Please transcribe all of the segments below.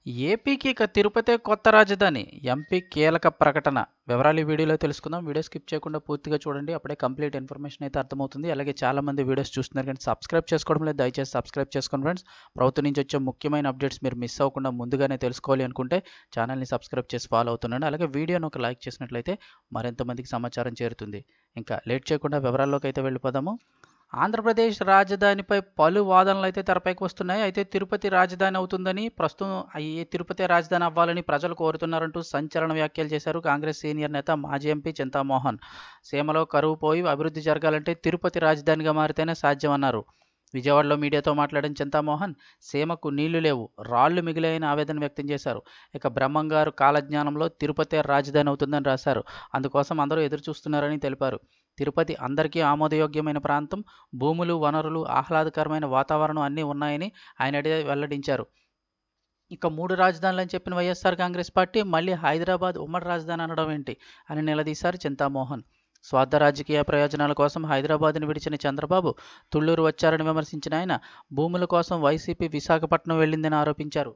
ఏపీకి ఇక తిరుపతే కొత్త రాజధాని. ఎంపీ కీలక ప్రకటన. వివరాలు ఈ వీడియోలో తెలుసుకుందాం. వీడియో స్కిప్ చేయకుండా పూర్తిగా చూడండి. అప్పుడే కంప్లీట్ ఇన్ఫర్మేషన్ అయితే అర్థమవుతుంది. అలాగే చాలామంది వీడియోస్ చూస్తున్నారు కానీ సబ్స్క్రైబ్ చేసుకోవడం లేదు. దయచేసి సబ్స్క్రైబ్ చేసుకోండి ఫ్రెండ్స్. ప్రభుత్వం నుంచి వచ్చే ముఖ్యమైన అప్డేట్స్ మీరు మిస్ అవ్వకుండా ముందుగానే తెలుసుకోవాలి అనుకుంటే ఛానల్ని సబ్స్క్రైబ్ చేసి ఫాలో అవుతుండండి. అలాగే వీడియోను ఒక లైక్ చేసినట్లయితే మరింత మందికి సమాచారం చేరుతుంది. ఇంకా లేట్ చేయకుండా వివరాల్లోకి అయితే వెళ్ళిపోదాము. ఆంధ్రప్రదేశ్ రాజధానిపై పలు వాదనలు అయితే తెరపైకి వస్తున్నాయి. అయితే తిరుపతి రాజధాని అవుతుందని, ప్రస్తుతం ఈ తిరుపతి రాజధాని అవ్వాలని ప్రజలు కోరుతున్నారంటూ సంచలన వ్యాఖ్యలు చేశారు కాంగ్రెస్ సీనియర్ నేత మాజీ ఎంపీ చింతామోహన్. సీమలో కరువు పోయి అభివృద్ధి జరగాలంటే తిరుపతి రాజధానిగా మారితేనే సాధ్యమన్నారు. విజయవాడలో మీడియాతో మాట్లాడిన చింతామోహన్ సీమకు నీళ్లు లేవు, రాళ్లు మిగిలాయని ఆవేదన వ్యక్తం చేశారు. ఇక బ్రహ్మంగారు కాలజ్ఞానంలో తిరుపతి రాజధాని అవుతుందని రాశారు. అందుకోసం అందరూ ఎదురు చూస్తున్నారని తెలిపారు. తిరుపతి అందరికీ ఆమోదయోగ్యమైన ప్రాంతం, భూములు, వనరులు, ఆహ్లాదకరమైన వాతావరణం అన్నీ ఉన్నాయని ఆయన వెల్లడించారు. ఇక 3 రాజధానులని చెప్పిన వైఎస్ఆర్ కాంగ్రెస్ పార్టీ మళ్ళీ హైదరాబాద్ ఉమ్మడి రాజధాని అనడం ఏంటి అని నిలదీశారు చింతామోహన్. స్వార్థ రాజకీయ ప్రయోజనాల కోసం హైదరాబాద్ను విడిచిన చంద్రబాబు తుళ్లూరు వచ్చారని విమర్శించిన ఆయన భూముల కోసం వైసీపీ విశాఖపట్నం వెళ్ళిందని ఆరోపించారు.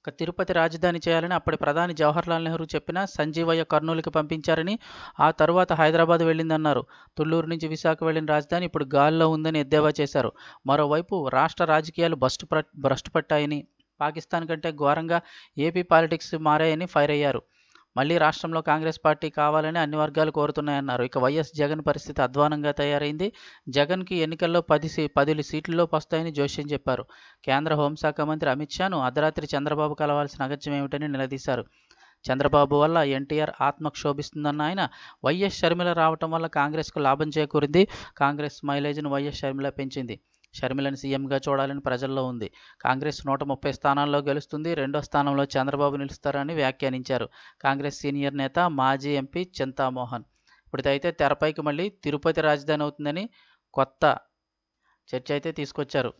ఇక తిరుపతి రాజధాని చేయాలని అప్పటి ప్రధాని జవహర్లాల్ నెహ్రూ చెప్పినా సంజీవయ్య కర్నూలుకి పంపించారని, ఆ తరువాత హైదరాబాద్ వెళ్ళిందన్నారు. తుళ్లూరు నుంచి విశాఖ వెళ్లిన రాజధాని ఇప్పుడు గాల్లో ఉందని ఎద్దేవా చేశారు. మరోవైపు రాష్ట్ర రాజకీయాలు భ్రష్టు పట్టాయని, పాకిస్తాన్ కంటే ఘోరంగా ఏపీ పాలిటిక్స్ మారాయని ఫైర్ అయ్యారు. మళ్లీ రాష్ట్రంలో కాంగ్రెస్ పార్టీ కావాలని అన్ని వర్గాలు కోరుతున్నాయన్నారు. ఇక వైఎస్ జగన్ పరిస్థితి అధ్వానంగా తయారైంది. జగన్కి ఎన్నికల్లో 10 సీట్లలోపు వస్తాయని జోస్యం చెప్పారు. కేంద్ర హోంశాఖ మంత్రి అమిత్ షాను అర్ధరాత్రి చంద్రబాబు కలవాల్సిన అగత్యం ఏమిటని నిలదీశారు. చంద్రబాబు వల్ల ఎన్టీఆర్ ఆత్మ క్షోభిస్తుందన్న ఆయన వైఎస్ షర్మిల రావటం వల్ల కాంగ్రెస్కు లాభం చేకూరింది. కాంగ్రెస్ మైలేజ్ను వైఎస్ షర్మిల పెంచింది. షర్మిలను సీఎంగా చూడాలని ప్రజల్లో ఉంది. కాంగ్రెస్ 130 స్థానాల్లో గెలుస్తుంది. 2వ స్థానంలో చంద్రబాబు నిలుస్తారని వ్యాఖ్యానించారు కాంగ్రెస్ సీనియర్ నేత మాజీ ఎంపీ చింతామోహన్. ఇప్పుడైతే తెరపైకి మళ్ళీ తిరుపతి రాజధాని అవుతుందని కొత్త చర్చ అయితే తీసుకొచ్చారు.